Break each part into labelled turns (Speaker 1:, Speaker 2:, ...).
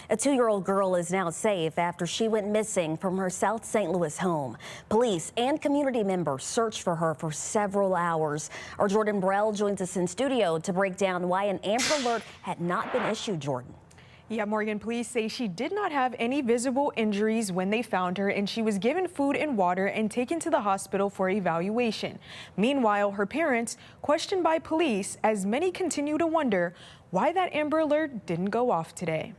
Speaker 1: A 2-year-old girl is now safe after she went missing from her South St. Louis home. Police and community members searched for her for several hours. Our Jordan Brell joins us in studio to break down why an Amber Alert had not been issued. Jordan.
Speaker 2: Yeah, Morgan, police say she did not have any visible injuries when they found her, and she was given food and water and taken to the hospital for evaluation. Meanwhile, her parents questioned by police as many continue to wonder why that Amber Alert didn't go off today.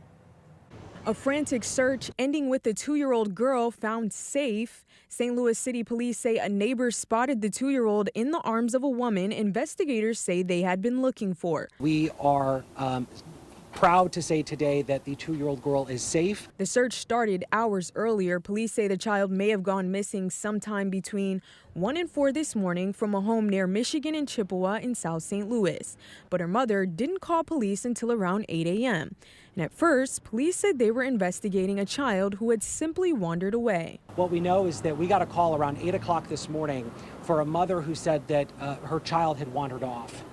Speaker 2: A frantic search ending with the 2-year-old girl found safe. St. Louis City Police say a neighbor spotted the 2-year-old in the arms of a woman investigators say they had been looking for.
Speaker 3: We are proud to say today that the 2-year-old girl is safe.
Speaker 2: The search started hours earlier. Police say the child may have gone missing sometime between 1 and 4 this morning from a home near Michigan and Chippewa in South St. Louis. But her mother didn't call police until around 8 a.m. And at first, police said they were investigating a child who had simply wandered away.
Speaker 3: What we know is that we got a call around 8 o'clock this morning for a mother who said that her child had wandered off.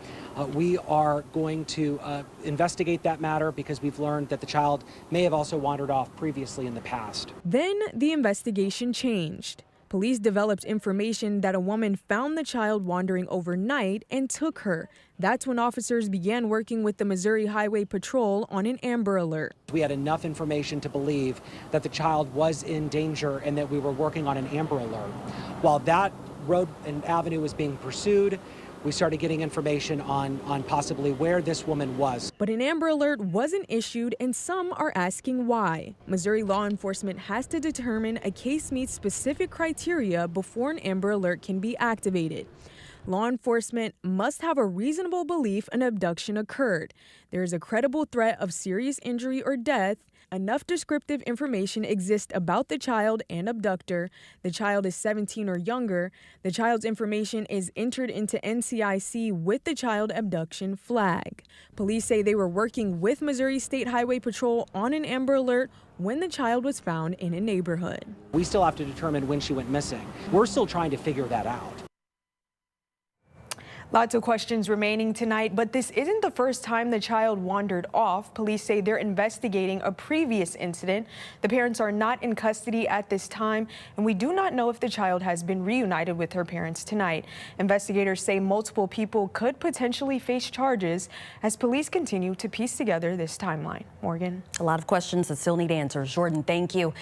Speaker 3: We are going to investigate that matter because we've learned that the child may have also wandered off previously in the past.
Speaker 2: Then the investigation changed. Police developed information that a woman found the child wandering overnight and took her. That's when officers began working with the Missouri Highway Patrol on an Amber Alert.
Speaker 3: We had enough information to believe that the child was in danger and that we were working on an Amber Alert. While that road and avenue was being pursued, we started getting information on possibly where this woman was.
Speaker 2: But an Amber Alert wasn't issued, and some are asking why. Missouri law enforcement has to determine a case meets specific criteria before an Amber Alert can be activated. Law enforcement must have a reasonable belief an abduction occurred. There is a credible threat of serious injury or death. Enough descriptive information exists about the child and abductor. The child is 17 or younger. The child's information is entered into NCIC with the child abduction flag. Police say they were working with Missouri State Highway Patrol on an Amber Alert when the child was found in a neighborhood.
Speaker 3: We still have to determine when she went missing. We're still trying to figure that out.
Speaker 2: Lots of questions remaining tonight, but this isn't the first time the child wandered off. Police say they're investigating a previous incident. The parents are not in custody at this time, and we do not know if the child has been reunited with her parents tonight. Investigators say multiple people could potentially face charges as police continue to piece together this timeline. Morgan.
Speaker 1: A lot of questions that still need answers. Jordan, thank you.